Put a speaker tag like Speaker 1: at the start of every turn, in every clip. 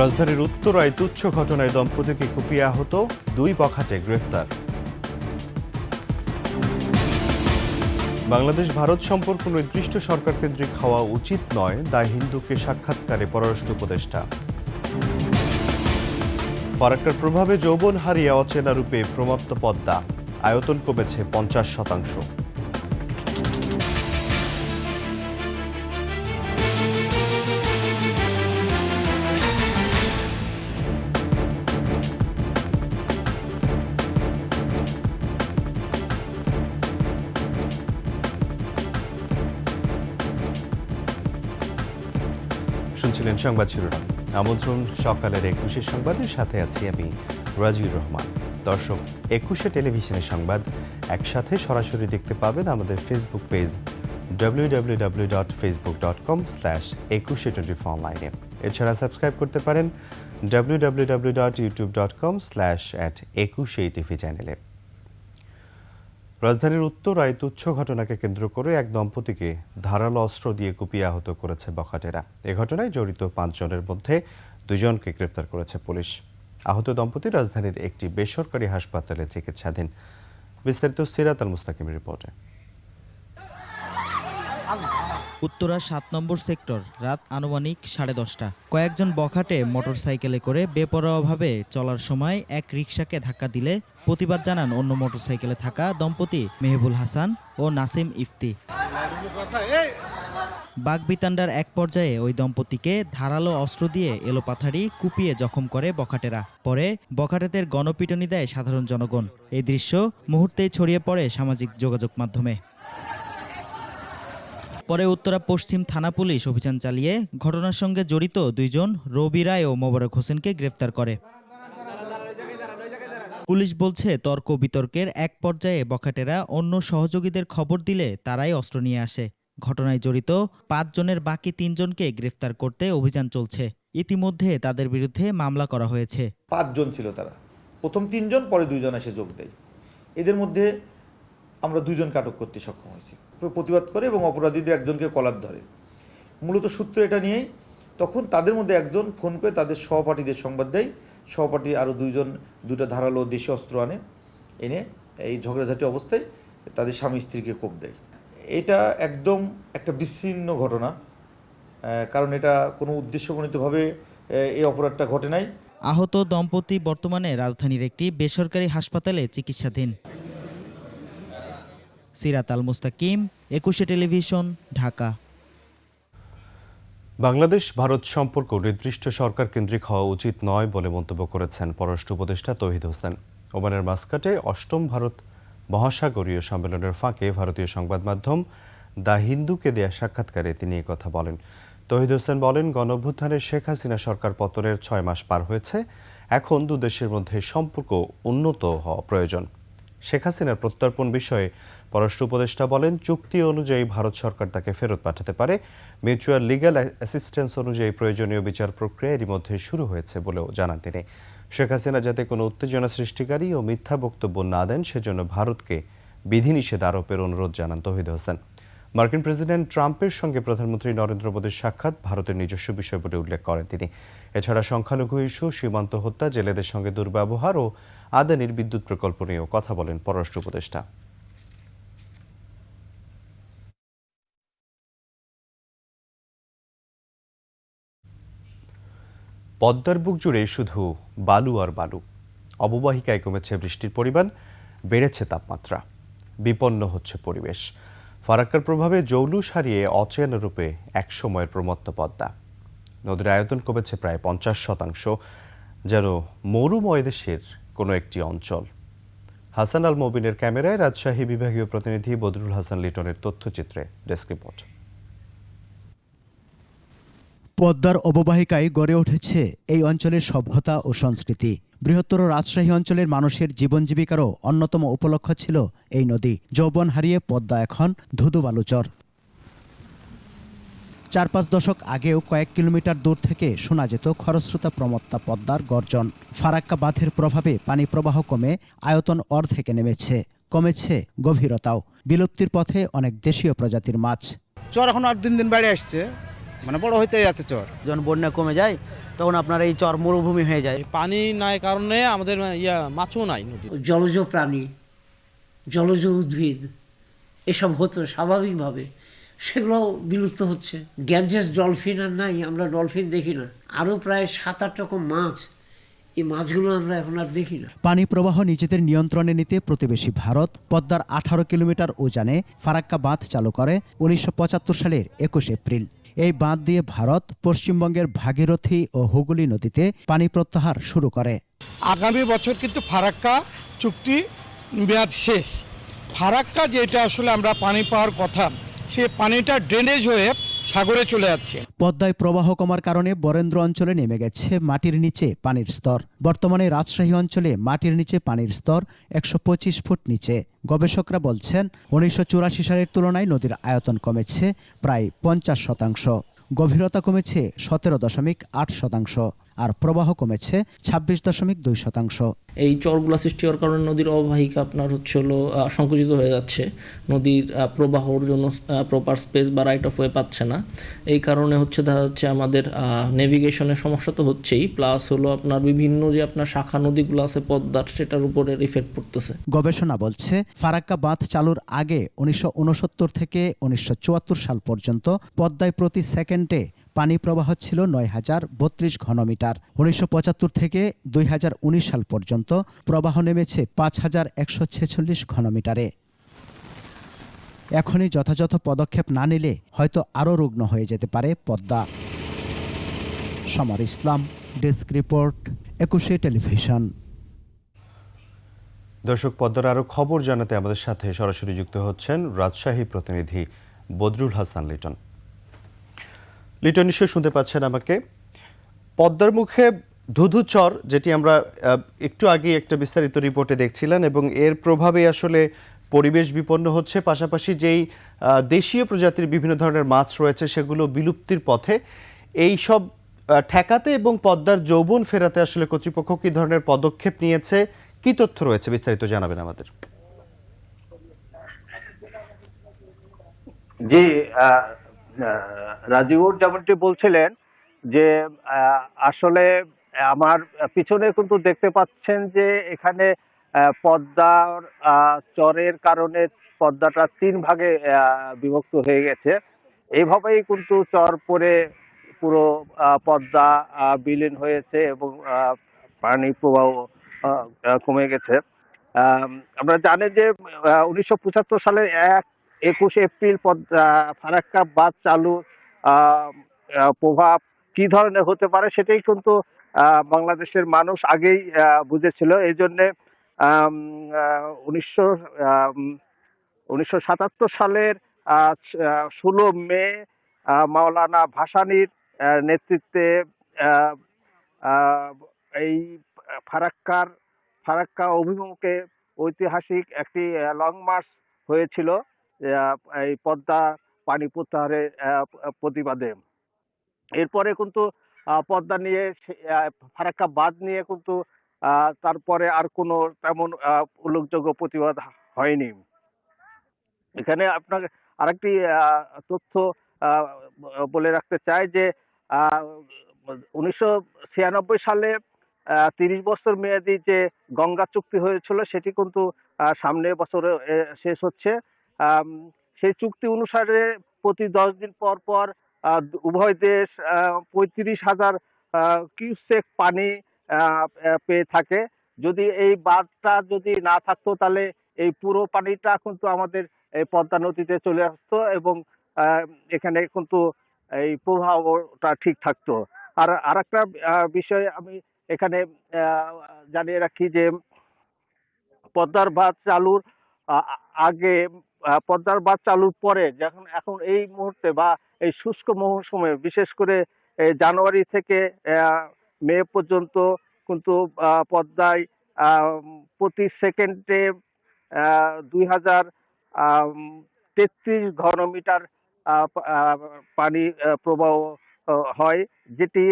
Speaker 1: রাজধানীর উত্তরায় তুচ্ছ ঘটনায় দম্পতিকে কুপিয়ে আহত, 2 বখাটে গ্রেফতার। বাংলাদেশ ভারত সম্পর্ক নির্দিষ্ট সরকার কেন্দ্রিক হওয়া উচিত নয়, দায় হিন্দুকে সাক্ষাৎকারে পররাষ্ট্র উপদেষ্টা। ফারাক্কার প্রভাবে যৌবন হারিয়ে অচেনা রূপে প্রমত্ত পদ্মা, আয়তন কমেছে 50%। শুনছিলেন সংবাদ শিরোনাম। আমন্ত্রণ সকালের 21 সংবাদের সাথে আছি আমি রাজিউর রহমান। দর্শক, 21 টেলিভিশনের সংবাদ একসাথে সরাসরি দেখতে পাবেন আমাদের ফেসবুক পেজ www.facebook.com/2124 অনলাইনে। এছাড়া সাবস্ক্রাইব করতে পারেন www.youtube.com/@21TV চ্যানেলে। রাজধানীর উত্তরায় তুচ্ছ ঘটনাকে কেন্দ্র করে এক দম্পতিকে ধারালো অস্ত্র দিয়ে কুপিয়ে আহত করেছে বখাটেরা। এ ঘটনায় জড়িত 5 জনের মধ্যে 2 জনকে গ্রেপ্তার করেছে পুলিশ। আহত দম্পতি রাজধানীর একটি বেসরকারি হাসপাতালে চিকিৎসাধীন। বিস্তারিত সিরাত আল মুস্তাকিমের রিপোর্টে।
Speaker 2: উত্তরা 7 নম্বর সেক্টর, রাত আনুমানিক 10:30। কয়েকজন বখাটে মোটরসাইকেলে করে বেপরোয়াভাবে চলার সময় এক রিকশাকে ধাক্কা দিলে প্রতিবাদ জানান অন্য মোটরসাইকেলে থাকা দম্পতি মেহবুল হাসান ও নাসিম ইফতি। বাগবিতান্ডার এক পর্যায়ে ওই দম্পতিকে ধারালো অস্ত্র দিয়ে এলোপাথাড়ি কুপিয়ে জখম করে বখাটেরা। পরে বখাটেদের গণপিটুনি দেয় সাধারণ জনগণ। এই দৃশ্য মুহূর্তেই ছড়িয়ে পড়ে সামাজিক যোগাযোগ মাধ্যমে। পরে উত্তরা পশ্চিম থানা পুলিশ অভিযান চালিয়ে ঘটনার সঙ্গে জড়িত 2 জন রবি রায় ও মোবারক হোসেনকে গ্রেফতার করে। পুলিশ বলছে, তর্ক বিতর্কের এক পর্যায়ে বখাটেরা অন্য সহযোগীদের খবর দিলে তারাই অস্ত্র নিয়ে আসে। ঘটনায় জড়িত 5 জনের বাকি 3 জনকে গ্রেফতার করতে অভিযান চলছে। ইতিমধ্যে তাদের বিরুদ্ধে মামলা করা হয়েছে।
Speaker 3: 5 জন ছিল তারা, প্রথম 3 জন, পরে 2 জন এসে যোগ দেয়। এদের মধ্যে আমরা 2 জনকে আটক করতে সক্ষম হয়েছি, প্রতিবাদ করে এবং অপরাধীদের একজনকে কলার ধরে। মূলত সূত্র এটা নিয়েই তখন তাদের মধ্যে একজন ফোন করে তাদের সহপাঠীদের সংবাদ দেয়। সহপাঠী আরও 2 জন 2টা ধারালো দেশীয় অস্ত্র এনে এই ঝগড়াঝাটি অবস্থায় তাদের স্বামী স্ত্রীকে কোপ দেয়। এটা একদম একটা বিচ্ছিন্ন ঘটনা, কারণ এটা কোনো উদ্দেশ্যপ্রণীতভাবে এই অপরাধটা ঘটে নাই।
Speaker 2: আহত দম্পতি বর্তমানে রাজধানীর একটি বেসরকারি হাসপাতালে চিকিৎসাধীন। সিরাত আল মুস্তাকিম, 21 টেলিভিশন, ঢাকা।
Speaker 1: বাংলাদেশ ভারত সম্পর্ক নির্দিষ্ট সরকার কেন্দ্রিক হওয়া উচিত নয় বলে মন্তব্য করেছেন পররাষ্ট্র উপদেষ্টা তৌহিদ হোসেন। ওমানের মাস্কাটে 8ম ভারত মহাসাগরীয় সম্মেলনের ফাঁকে ভারতীয় সংবাদ মাধ্যম দ্য হিন্দুকে দেয়া সাক্ষাৎকারে তিনি কথা বলেন। তৌহিদ হোসেন বলেন, গণঅভ্যুত্থানে শেখ হাসিনা সরকার পতনের 6 মাস পার হয়েছে। এখন 2 দেশের মধ্যে সম্পর্ক উন্নত হওয়া প্রয়োজন। শেখ হাসিনার প্রত্যর্পণ বিষয়ে পররাষ্ট্র উপদেষ্টা বলেন, চুক্তি অনুযায়ী ভারত সরকার তাকে ফেরত পাঠাতে পারে। মিউচুয়াল লিগ্যাল অ্যাসিস্ট্যান্স অনুযায়ী প্রয়োজনীয় বিচার প্রক্রিয়া এরই মধ্যে শুরু হয়েছে বলেও জানান তিনি। শেখ হাসিনা যাতে কোনো উত্তেজনা সৃষ্টিকারী ও মিথ্যা বক্তব্য না দেন, সেজন্য ভারতকে বিধিনিষেধ আরোপের অনুরোধ জানান তৌহিদ হোসেন। মার্কিন প্রেসিডেন্ট ট্রাম্পের সঙ্গে প্রধানমন্ত্রী নরেন্দ্র মোদীর সাক্ষাৎ ভারতের নিজস্ব বিষয় বলে উল্লেখ করেন তিনি। এছাড়া সংখ্যালঘু ইস্যু, সীমান্ত হত্যা, জেলেদের সঙ্গে দুর্ব্যবহার ও আদানির বিদ্যুৎ প্রকল্প নিয়েও কথা বলেন পররাষ্ট্র উপদেষ্টা। পদ্মার বুক জুড়ে শুধু বালু আর বালু। অববাহিকায় কমেছে বৃষ্টির পরিমাণ, বেড়েছে তাপমাত্রা, বিপন্ন হচ্ছে পরিবেশ। ফারাক্কার প্রভাবে জৌলুস হারিয়ে অচেনা রূপে একসময়ের প্রমত্ত পদ্মা। নদীর আয়তন কমেছে প্রায় 50%, যেন মরুময় দেশের কোনো একটি অঞ্চল। হাসান আল মবিনের ক্যামেরায় রাজশাহী বিভাগীয় প্রতিনিধি বদরুল হাসান লিটনের তথ্যচিত্রে ডেস্ক রিপোর্ট।
Speaker 4: পদ্মার অববাহিকায় গড়ে উঠেছে এই অঞ্চলের সভ্যতা ও সংস্কৃতি। বৃহত্তর রাজশাহী অঞ্চলের মানুষের জীবন জীবিকারও অন্যতম উপলক্ষ ছিল এই নদী। যৌবন হারিয়ে পদ্মা এখন ধুধু বালুচর। 4-5 দশক আগেও কয়েক কিলোমিটার দূর থেকে শোনা যেত খরস্রোতা প্রমত্তা পদ্মার গর্জন। ফারাক্কা বাঁধের প্রভাবে পানি প্রবাহ কমে আয়তন অর্ধেকে নেমেছে, কমেছে গভীরতাও। বিলুপ্তির পথে অনেক দেশীয় প্রজাতির মাছ।
Speaker 5: চর এখন আর দিন দিন বেড়ে আসছে, মানে বড় হইতেই আছে চর।
Speaker 6: যখন বন্যা কমে যায় তখন আপনার এই চর মরুভূমি হয়ে যায়।
Speaker 7: পানি নাই কারণে আমাদের মাছও নাই নদী।
Speaker 8: জলজ প্রাণী, জলজ উদ্ভিদ এসব হতো স্বাভাবিকভাবে, সেগুলো বিলুপ্ত হচ্ছে। গ্যাঞ্জেস ডলফিন আর নাই, আমরা ডলফিন দেখি না। আরও প্রায় 7-8 রকম মাছ, এই মাছগুলো আমরা এখন আর দেখি না।
Speaker 4: পানি প্রবাহ নিজেদের নিয়ন্ত্রণে নিতে প্রতিবেশী ভারত পদ্মার 18 কিলোমিটার উজানে ফারাক্কা বাঁধ চালু করে 1975 সালের 21 এপ্রিল। এই বাঁধ দিয়ে ভারত পশ্চিমবঙ্গের ভাগীরথী ও হুগলি নদীতে পানি প্রত্যাহার শুরু করে।
Speaker 9: আগামী বছর কিন্তু ফারাক্কা চুক্তি মেয়াদ শেষ। ফারাক্কা যেটা আসলে আমরা পানি পাওয়ার কথা, সে পানিটা ড্রেনেজ হয়ে সাগরে চলে যাচ্ছে।
Speaker 4: পদ্মায় প্রবাহ কমার কারণে বরেন্দ্র অঞ্চলে নেমে গেছে মাটির নিচে পানির স্তর। বর্তমানে রাজশাহী অঞ্চলে মাটির নিচে পানির স্তর 125 ফুট নিচে। গবেষকরা বলছেন 1984 সালের তুলনায় নদীর আয়তন কমেছে প্রায় 50%, গভীরতা কমেছে 17.8% আর প্রবাহ কমেছে 26.2%।
Speaker 10: এই চরগুলা সৃষ্টি হওয়ার কারণে নদীর অববাহিকা আপনার সংকুচিত হয়ে যাচ্ছে। নদীর প্রবাহর জন্য প্রপার স্পেস বা রাইট অফ ওয়ে পাচ্ছে না। এই কারণে দেখা যাচ্ছে আমাদের নেভিগেশনের সমস্যা তো হচ্ছেই, প্লাস আপনার বিভিন্ন যে আপনার শাখা নদীগুলো আছে পদ্মার, সেটার উপরে ইফেক্ট পড়তেছে।
Speaker 4: গবেষণা বলছে ফারাক্কা বাঁধ চালুর আগে 1969 থেকে 1974 সাল পর্যন্ত পদ্মায় প্রতি সেকেন্ডে পানি প্রবাহ ছিল 9032 ঘনমিটার। 1975 থেকে 2019 সাল পর্যন্ত প্রবাহ নেমেছে 5146 ঘনমিটারে। এখনই যথাযথ পদক্ষেপ না নিলে হয়তো আরও রুগ্ন হয়ে যেতে পারে পদ্মা। সমর ইসলাম, ডেস্ক রিপোর্ট, 21 টেলিভিশন।
Speaker 1: দর্শক, পদ্মার আরও খবর জানাতে আমাদের সাথে সরাসরি যুক্ত হচ্ছেন রাজশাহী প্রতিনিধি বদরুল হাসান লিটন। লিটন, নিশ্চয়ই শুনতে পাচ্ছেন আমাকে। পদ্মার মুখে ধুধু চর, যেটি আমরা একটু আগে একটা বিস্তারিত রিপোর্টে দেখছিলেন, এবং এর প্রভাবে আসলে পরিবেশ বিপন্ন হচ্ছে, পাশাপাশি যেই দেশীয় প্রজাতির বিভিন্ন ধরনের মাছ রয়েছে সেগুলো বিলুপ্তির পথে। এই সব ঠেকাতে এবং পদ্মার যৌবন ফেরাতে আসলে কর্তৃপক্ষ কী ধরনের পদক্ষেপ নিয়েছে, কি তথ্য রয়েছে, বিস্তারিত জানাবেন আমাদের।
Speaker 11: জি, রাজিউর যেমনটি বলছিলেন যে আসলে আমার পিছনে কিন্তু দেখতে পাচ্ছেন যে এখানে পদ্মার চরের কারণে পদ্মাটা 3 ভাগে বিভক্ত হয়ে গেছে। এইভাবেই কিন্তু চর পড়ে পুরো পদ্মা বিলীন হয়েছে এবং পানি প্রবাহ কমে গেছে। আমরা জানি যে 1975 সালের 21 এপ্রিল ফারাক্কা বাঁধ চালু প্রভাব কি ধরনের হতে পারে সেটাই কিন্তু বাংলাদেশের মানুষ আগেই বুঝেছিল। এই জন্যে 1977 সালের 16 মে মাওলানা ভাসানীর নেতৃত্বে এই ফারাক্কা অভিমুখে ঐতিহাসিক একটি লং মার্চ হয়েছিল এই পদ্মা পানি প্রত্যাহারের প্রতিবাদে। এরপরে কিন্তু পদ্মা নিয়ে ফারাক্কা বাঁধ নিয়ে কিন্তু তারপরে আর কোনো তেমন উল্লেখযোগ্য প্রতিবাদ হয়নি। এখানে আপনাকে আরেকটি তথ্য বলে রাখতে চাই যে 1996 সালে 30 বছর মেয়াদী যে গঙ্গা চুক্তি হয়েছিল সেটি কিন্তু সামনের বছরে শেষ হচ্ছে। সেই চুক্তি অনুসারে প্রতি 10 দিন পর পর উভয় দেশ 35,000 কিউসেক পানি পেয়ে থাকে। যদি এই বাঁধটা যদি না থাকতো তাহলে এই পুরো পানিটা কিন্তু আমাদের এই পদ্মা নদীতে চলে আসতো এবং এখানে কিন্তু এই প্রবাহটা ঠিক থাকতো। আর আরেকটা বিষয় আমি এখানে জানিয়ে রাখি যে পদ্মার বাঁধ চালুর আগে, পদ্মার বাঁধ চালুর পরে, এখন এই মুহূর্তে বা এই শুষ্ক মৌসুমে বিশেষ করে জানুয়ারি থেকে মে পর্যন্ত কিন্তু পদ্মায় প্রতি সেকেন্ডে 2033 ঘনমিটার পানি প্রবাহ হয়, যেটি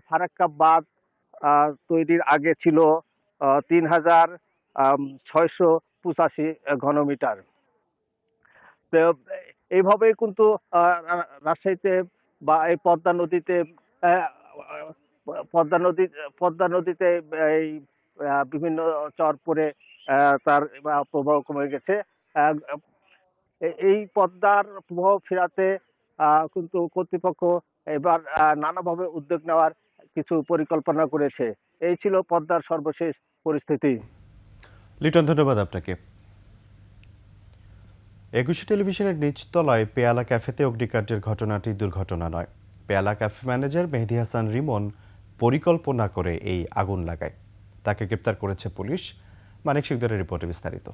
Speaker 11: ফারাক্কা বাঁধ তৈরির আগে ছিল 3685 ঘনমিটার। তো এইভাবেই কিন্তু রাজশাহীতে বা এই পদ্মা নদীতে এই বিভিন্ন চর পড়ে তার প্রবাহ কমে গেছে। এই পদ্মার প্রবাহ ফেরাতে কিন্তু কর্তৃপক্ষ এবার নানাভাবে উদ্যোগ নেওয়ার কিছু পরিকল্পনা করেছে। এই ছিল পদ্মার সর্বশেষ পরিস্থিতি।
Speaker 1: লিটন, ধন্যবাদ আপনাকে। একুশে টেলিভিশনের নিচতলায় পেয়ালা ক্যাফেতে অগ্নিকাণ্ডের ঘটনাটি দুর্ঘটনা নয়। পেয়ালা ক্যাফে ম্যানেজার মেহেদী হাসান রিমন পরিকল্পনা করে এই আগুন লাগায়। তাকে গ্রেপ্তার করেছে পুলিশ। মানিক শিকদারের রিপোর্টে বিস্তারিত।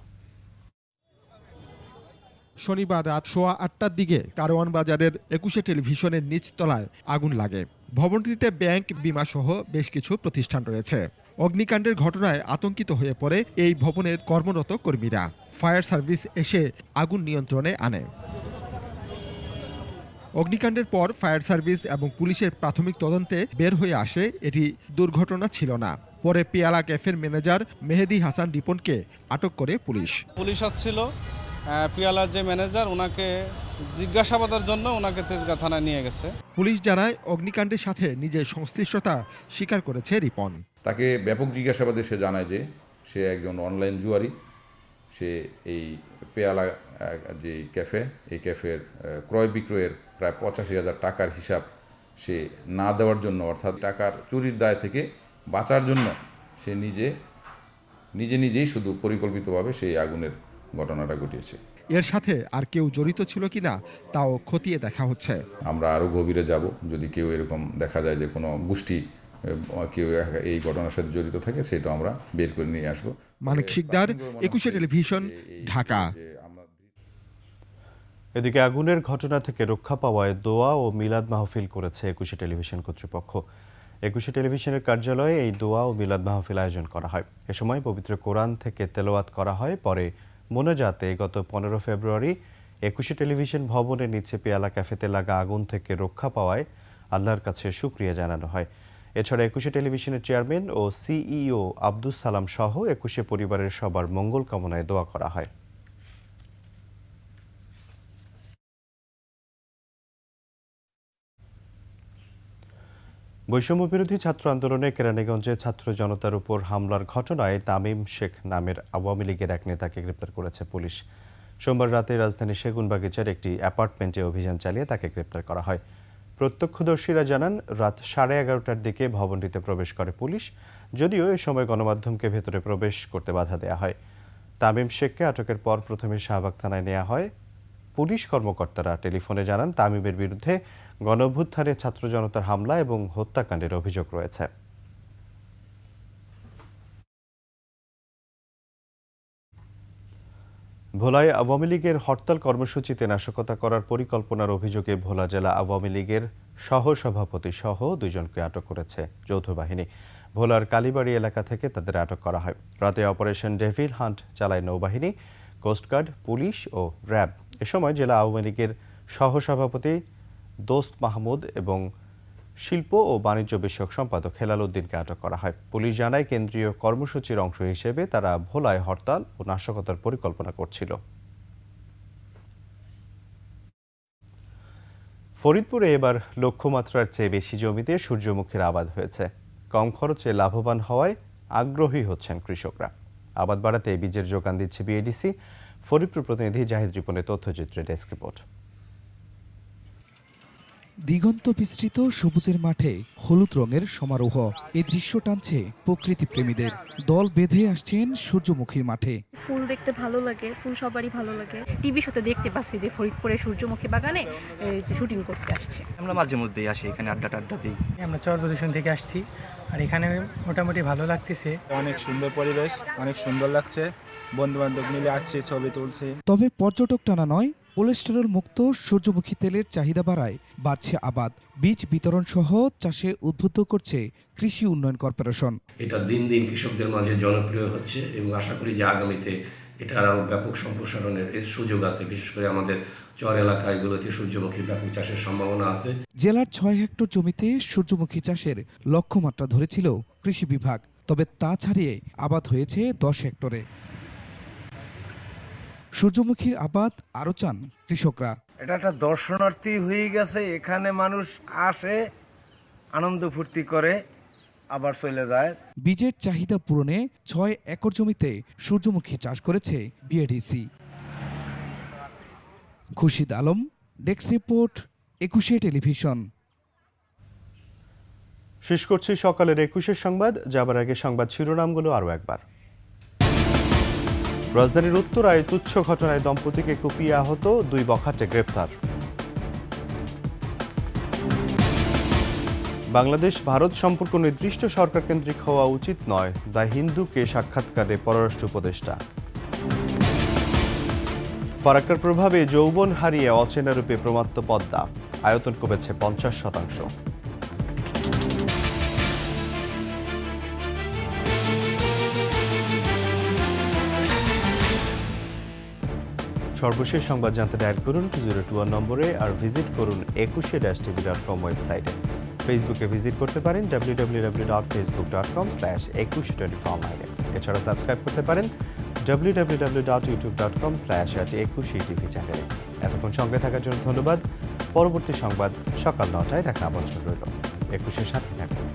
Speaker 5: শনিবার রাত 8:15টার দিকে কারওয়ান বাজারের একুশে টেলিভিশনের নিচতলায় আগুন লাগে। ভবনটিতে ব্যাংক, বিমা সহ বেশ কিছু প্রতিষ্ঠান রয়েছে। অগ্নিকাণ্ডের ঘটনায় আতঙ্কিত হয়ে পড়ে এই ভবনের কর্মরত কর্মীরা। ফায়ার সার্ভিস এসে আগুন নিয়ন্ত্রণে আনে। অগ্নিকাণ্ডের পর ফায়ার সার্ভিস এবং পুলিশের প্রাথমিক তদন্তে বের হয়ে আসে এটি দুর্ঘটনা ছিল না। পরে পেয়ালা ক্যাফের ম্যানেজার মেহেদী হাসান রিপনকে আটক করে পুলিশ
Speaker 7: আসছিল পিয়ালার যে ম্যানেজার, ওনাকে জিজ্ঞাসাবাদের জন্য ওনাকে তেজগাঁ থানায় নিয়ে গেছে।
Speaker 5: পুলিশ জানায় অগ্নিকাণ্ডের সাথে নিজের সংশ্লিষ্টতা স্বীকার করেছে রিপন।
Speaker 12: তাকে ব্যাপক জিজ্ঞাসাবাদে সে জানায় যে সে একজন অনলাইন জুয়ারি। সে এই পেয়ালা যে ক্যাফে, এই ক্যাফের ক্রয় বিক্রয়ের প্রায় 85,000 টাকার হিসাব সে না দেওয়ার জন্য, অর্থাৎ টাকার চুরির দায় থেকে বাঁচার জন্য সে নিজেই শুধু পরিকল্পিতভাবে সেই আগুনের ঘটনাটা ঘটিয়েছে।
Speaker 5: এর সাথে আর কেউ জড়িত ছিল কিনা তাও খতিয়ে দেখা হচ্ছে।
Speaker 12: আমরা আরও গভীরে যাব। যদি কেউ এরকম দেখা যায় যে কোনো গোষ্ঠী কেউ এই ঘটনার সাথে জড়িত থাকে, সেটা আমরা বের করে নিয়ে আসবো।
Speaker 5: মানিক শিকদার, একুশে টেলিভিশন, ঢাকা।
Speaker 1: এদিকে আগুনের ঘটনা থেকে রক্ষা পাওয়ায় দোয়া ও মিলাদ মাহফিল করেছে একুশে টেলিভিশন কর্তৃপক্ষ। একুশে টেলিভিশনের কার্যালয়ে এই দোয়া ও মিলাদ মাহফিল আয়োজন করা হয়। এ সময় পবিত্র কোরআন থেকে তেলাওয়াত করা হয়। পরে মোনাজাতে গত 15 ফেব্রুয়ারি একুশে টেলিভিশন ভবনের নিচে পেয়ালা ক্যাফেতে লাগা আগুন থেকে রক্ষা পাওয়ায় আল্লাহর কাছে শুকরিয়া জানানো হয়। এছাড়া একুশে টেলিভিশনের চেয়ারম্যান ও সিইও আব্দুস সালাম সহ একুশে পরিবারের সবার মঙ্গল কামনায় দোয়া করা হয়। বৈষম্য বিরোধী ছাত্র আন্দোলনে কেরানীগঞ্জে ছাত্র জনতার উপর হামলার ঘটনায় তামিম শেখ নামের আওয়ামী লীগের এক নেতাকে গ্রেপ্তার করেছে পুলিশ। সোমবার রাতে রাজধানীর সেগুনবাগিচার একটি অ্যাপার্টমেন্টে অভিযান চালিয়ে তাকে গ্রেপ্তার করা হয়। প্রত্যক্ষদর্শীরা জানান, রাত 11:30টার দিকে ভবনটিতে প্রবেশ করে পুলিশ। যদিও এ সময় গণমাধ্যমকে ভেতরে প্রবেশ করতে বাধা দেওয়া হয়। তামিম শেখকে আটকের পর প্রথমে শাহবাগ থানায় নেওয়া হয়। পুলিশ কর্মকর্তারা টেলিফোনে জানান, তামিমের বিরুদ্ধে গণঅভ্যুত্থানে ছাত্র জনতার হামলা এবং হত্যাকাণ্ডের অভিযোগ রয়েছে। ভোলায় আওয়ামী লীগের হরতাল কর্মসূচিতে নাশকতা করার পরিকল্পনার অভিযোগে ভোলা জেলা আওয়ামী লীগের সহসভাপতি সহ 2 জনকে আটক করেছে যৌথ বাহিনী। ভোলার কালীবাড়ি এলাকা থেকে তাদের আটক করা হয়। রাতে অপারেশন ডেভিল হান্ট চালায় নৌবাহিনী, কোস্টগার্ড, পুলিশ ও র্যাব। এ সময় জেলা আওয়ামী লীগের সহসভাপতি দোস্ত মাহমুদ এবং শিল্প ও বাণিজ্য বিষয়ক সম্পাদক হেলাল উদ্দিনকে আটক করা হয়। পুলিশ জানায়, কেন্দ্রীয় কর্মসূচির অংশ হিসেবে তারা ভোলায় হরতাল ও নাশকতার পরিকল্পনা করছিল। ফরিদপুরে এবার লক্ষ্যমাত্রার চেয়ে বেশি জমিতে সূর্যমুখীর আবাদ হয়েছে। কম খরচে লাভবান হওয়ায় আগ্রহী হচ্ছেন কৃষকরা। আবাদ বাড়াতে বীজের যোগান দিচ্ছে বিএডিসি। ফরিদপুর প্রতিনিধি জাহিদ রিপনের তথ্যচিত্রে ডেস্ক রিপোর্ট।
Speaker 13: দিগন্ত বিস্তৃত সবুজের মাঠে হলুদ রঙের সমারোহ। এই দৃশ্য টানছে প্রকৃতি প্রেমীদের। দল বেঁধে আসছেন সূর্যমুখীর মাঠে।
Speaker 14: ফুল দেখতে ভালো লাগে, ফুল সবারই ভালো লাগে। টিভি শোতে দেখতে পাচ্ছি যে ফরিদপুরে সূর্যমুখী বাগানে শুটিং করতে আসছে।
Speaker 15: আমরা মাঝে মধ্যেই আসি, এখানে আড্ডা দিই।
Speaker 16: আমরা চর প্রদূষণ থেকে আসছি, আর এখানে মোটামুটি ভালো লাগতেছে।
Speaker 17: অনেক সুন্দর পরিবেশ, অনেক সুন্দর লাগছে। বন্ধু বান্ধব মিলে আসছে, ছবি তুলছে।
Speaker 13: তবে পর্যটক টানা নয়, কোলেস্টেরল মুক্ত সূর্যমুখী তেলের চাহিদা বাড়ায় বাড়ছে আবাদ। বীজ বিতরণ সহ চাষে উদ্বুদ্ধ করছে কৃষি উন্নয়ন কর্পোরেশন।
Speaker 18: এটা দিন দিন কৃষকদের মাঝে জনপ্রিয় হচ্ছে এবং আশা করি যে আগামীতে এটার আরো ব্যাপক সম্প্রসারণের সুযোগ আছে। বিশেষ করে আমাদের চর এলাকাগুলোতে সূর্যমুখী ব্যাপক চাষের সম্ভাবনা আছে।
Speaker 13: জেলার 6 হেক্টর জমিতে সূর্যমুখী চাষের লক্ষ্যমাত্রা ধরেছিল কৃষি বিভাগ, তবে তা ছাড়িয়ে আবাদ হয়েছে 10 হেক্টরে। সূর্যমুখীর আবাদ আরও চান কৃষকরা।
Speaker 19: এটা একটা দর্শনার্থী হয়ে গেছে। এখানে মানুষ আসে, আনন্দ ফুর্তি করে, আবার চলে যায়।
Speaker 13: বীজের চাহিদা পূরণে 6 একর জমিতে সূর্যমুখী চাষ করেছে BADC. Khurshid Alam, desk report, 21 television.
Speaker 1: শেষ করছি সকালের 21 সংবাদ। যাবার আগে সংবাদ শিরোনামগুলো আরও একবার। রাজধানীর উত্তরায় তুচ্ছ ঘটনায় দম্পতিকে কুপিয়ে আহত 2 বখাটে গ্রেপ্তার। বাংলাদেশ ভারত সম্পর্ক নির্দিষ্ট সরকার কেন্দ্রিক হওয়া উচিত নয়, দ্য হিন্দুকে সাক্ষাৎকারে পররাষ্ট্র উপদেষ্টা। ফারাক্কার প্রভাবে যৌবন হারিয়ে অচেনা রূপে প্রমাত্ত পদ্মা, আয়তন কমেছে 50%। সর্বশেষ সংবাদ জানতে ডায়াল করুন 2021 নম্বরে আর ভিজিট করুন 21-tv.com ওয়েবসাইটে। ফেসবুকে ভিজিট করতে পারেন www.facebook.com/2124online। এছাড়া সাবস্ক্রাইব করতে পারেন www.youtube.com/21tv চ্যানেলে। এতক্ষণ সঙ্গে থাকার জন্য ধন্যবাদ। পরবর্তী সংবাদ সকাল 9টায় দেখা আমন্ত্রণ রইল। 21-এর সাথে থাকুন।